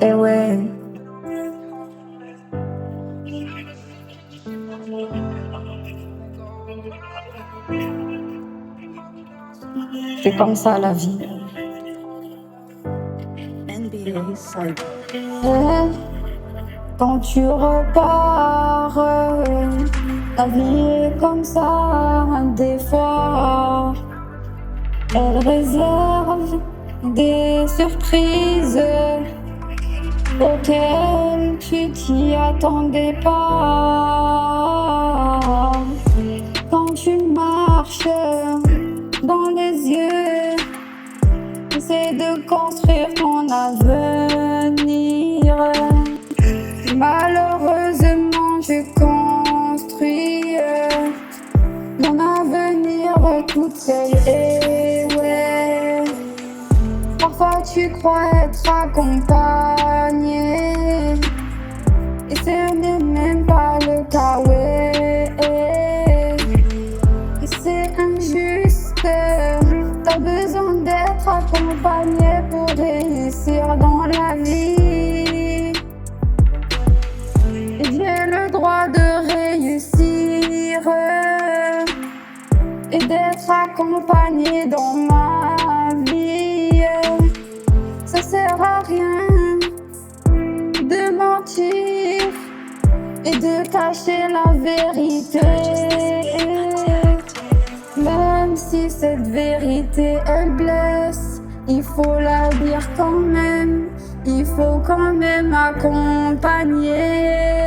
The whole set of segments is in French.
Et ouais, c'est comme ça la vie. Et quand tu repars, la vie est comme ça, des fois. Elle réserve des surprises auxquelles tu t'y attendais pas. Quand tu marches dans les yeux, essaie de construire ton avenir. Malheureusement, je construis mon avenir toute seule. Et ouais, parfois tu crois être accompagné, et ce n'est même pas le cas. Ouais, et c'est injuste. T'as besoin d'être accompagné pour réussir dans la vie. J'ai le droit de réussir et d'être accompagné dans ma vie. Ça sert à rien de mentir et de cacher la vérité. Même si cette vérité elle blesse, il faut la dire quand même. Il faut quand même accompagner.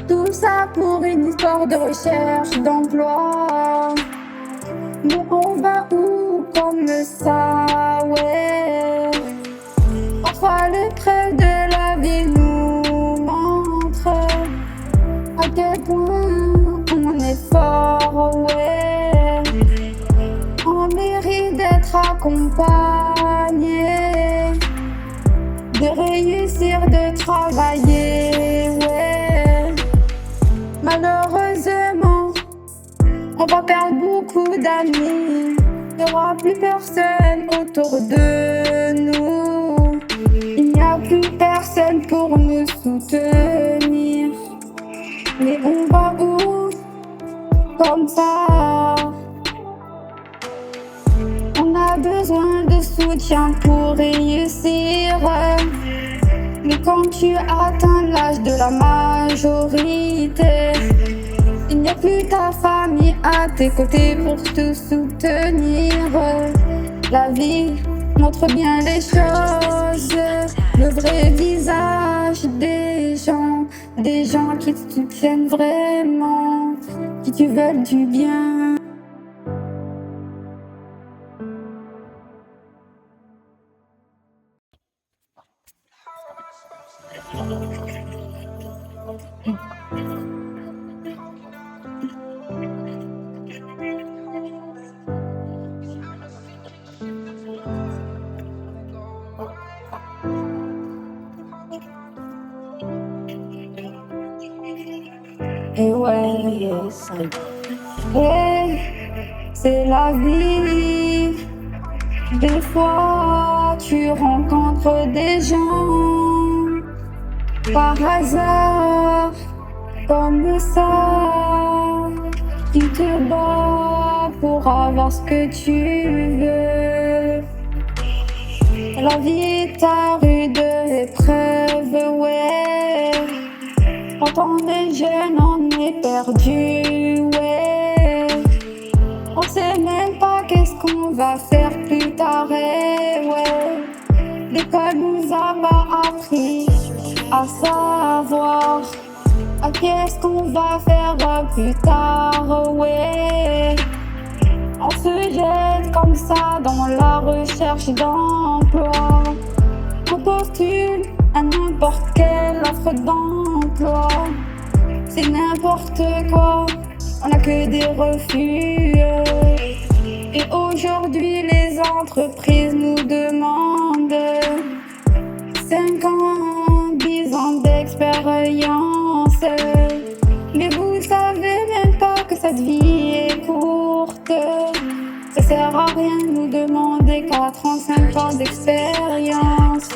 Tout ça pour une histoire de recherche d'emploi. Mais on va où comme ça, ouais. Parfois l'épreuve de la vie nous montre à quel point on est fort, ouais. On mérite d'être accompagné, de réussir, de travailler, ouais. Malheureusement, on va perdre beaucoup d'amis. Il n'y aura plus personne autour de nous. Il n'y a plus personne pour nous soutenir. Mais on va où comme ça? On a besoin de soutien pour réussir. Mais quand tu atteins l'âge de la majorité, il n'y a plus ta famille à tes côtés pour te soutenir. La vie montre bien les choses, le vrai visage des gens qui te soutiennent vraiment, qui te veulent du bien. Et ouais, et c'est la vie. Des fois, tu rencontres des gens par hasard, comme ça, qui te bat pour avoir ce que tu veux. La vie est ta rude épreuve, ouais. Quand on est jeune, on est perdu, ouais. On sait même pas qu'est-ce qu'on va faire plus tard, ouais. L'école nous a pas appris à savoir qu'est-ce qu'on va faire plus tard, ouais. On se jette comme ça dans la recherche d'emploi. On postule à n'importe quelle offre d'emploi. C'est n'importe quoi, on n'a que des refus. Et aujourd'hui les entreprises nous demandent 5 ans, 10 ans d'expérience. Mais vous savez même pas que cette vie est courte. Ça sert à rien de nous demander 4 ans, 5 ans d'expérience.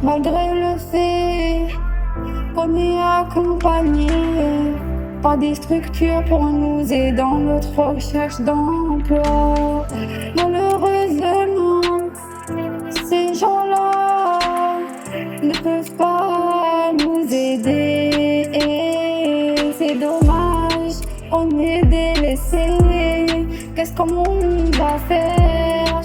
Malgré le fait qu'on est accompagné par des structures pour nous aider dans notre recherche d'emploi. Malheureusement, ces gens-là ne peuvent pas nous aider. C'est dommage, on est délaissés. Qu'est-ce qu'on va faire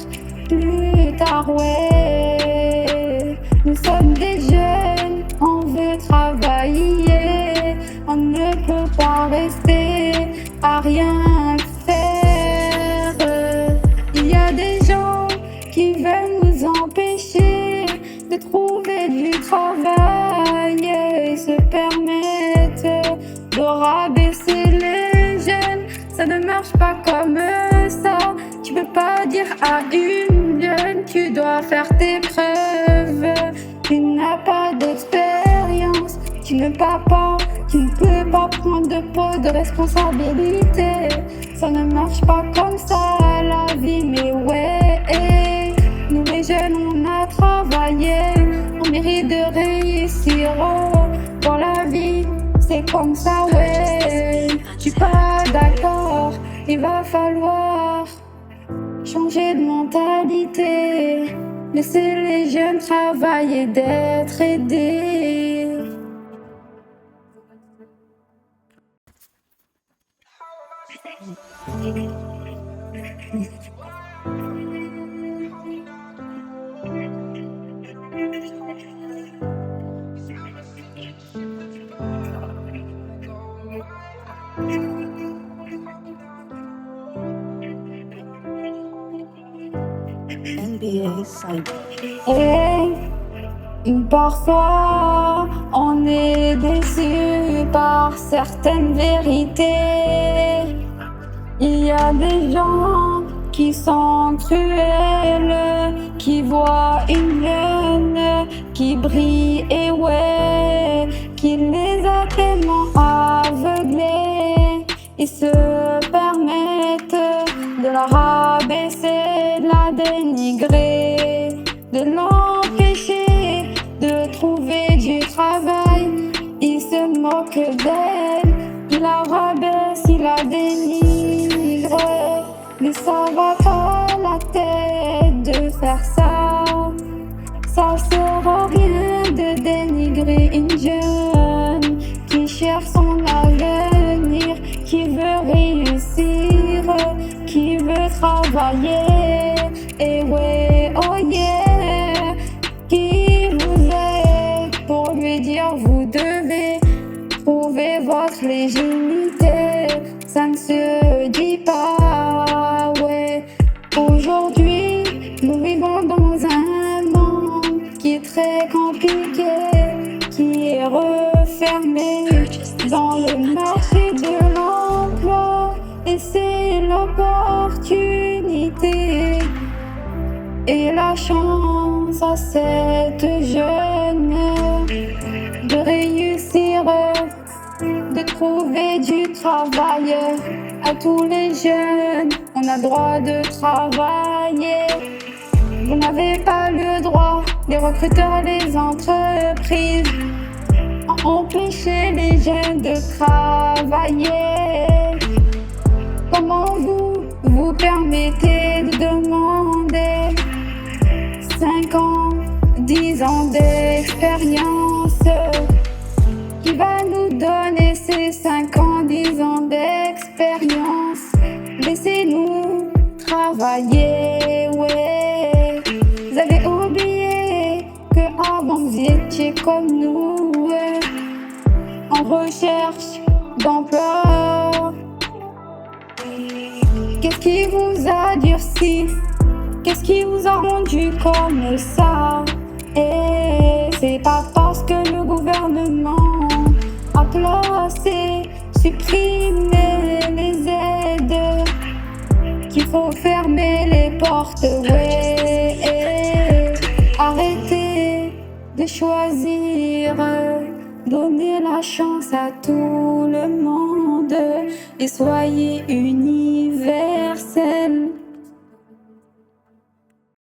plus tard, ouais. Nous sommes des jeunes, on veut travailler. On ne peut pas rester à rien faire. Il y a des gens qui veulent nous empêcher de trouver du travail et se permettent de rabaisser les jeunes. Ça ne marche pas comme ça. Tu peux pas dire à une jeune, tu dois faire tes preuves. Tu n'as pas d'expérience, tu ne peux pas prendre de pot de responsabilité. Ça ne marche pas comme ça la vie, mais ouais. Nous les jeunes, on a travaillé, on mérite de réussir dans la vie. C'est comme ça, ouais. Je suis pas d'accord, il va falloir changer de mentalité. Laisser les jeunes travailler, d'être aidés. NBA Side. Et parfois, on est déçu par certaines vérités. Il y a des gens qui sont cruels, qui voient une lune qui brille et ouais, qui les a tellement aveuglés. Ils se permettent de la rabaisser, de la dénigrer, de l'empêcher de trouver du travail. Ils se moquent d'elle, ils la rabaissent, ils la dénigrent. Mais ça va pas la tête de faire ça. Ça sert à rien de dénigrer une jeune qui cherche son avenir, qui veut réussir, qui veut travailler. Et ouais, oh yeah, qui vous êtes pour lui dire vous devez trouver votre légitimité. Ça ne se dit pas, ouais. Aujourd'hui, nous vivons dans un monde qui est très compliqué, qui est refermé dans le marché de l'emploi. Et c'est l'opportunité et la chance à cette jeune de réussir, de trouver du travail. À tous les jeunes, on a le droit de travailler. Vous n'avez pas le droit, les recruteurs, les entreprises, à empêcher les jeunes de travailler. Comment vous permettez de demander 5 ans, 10 ans d'expérience? Qui va nous donner ces 5 ans, 10 ans d'expérience? Laissez-nous travailler, ouais. Vous avez oublié que avant vous étiez comme nous, ouais, en recherche d'emploi. Qu'est-ce qui vous a durci? Qu'est-ce qui vous a rendu comme ça? Et c'est pas parce que le gouvernement a placé, supprimé les aides qu'il faut fermer les portes, ouais. Arrêtez de choisir, donnez la chance à tout le monde et soyez unis.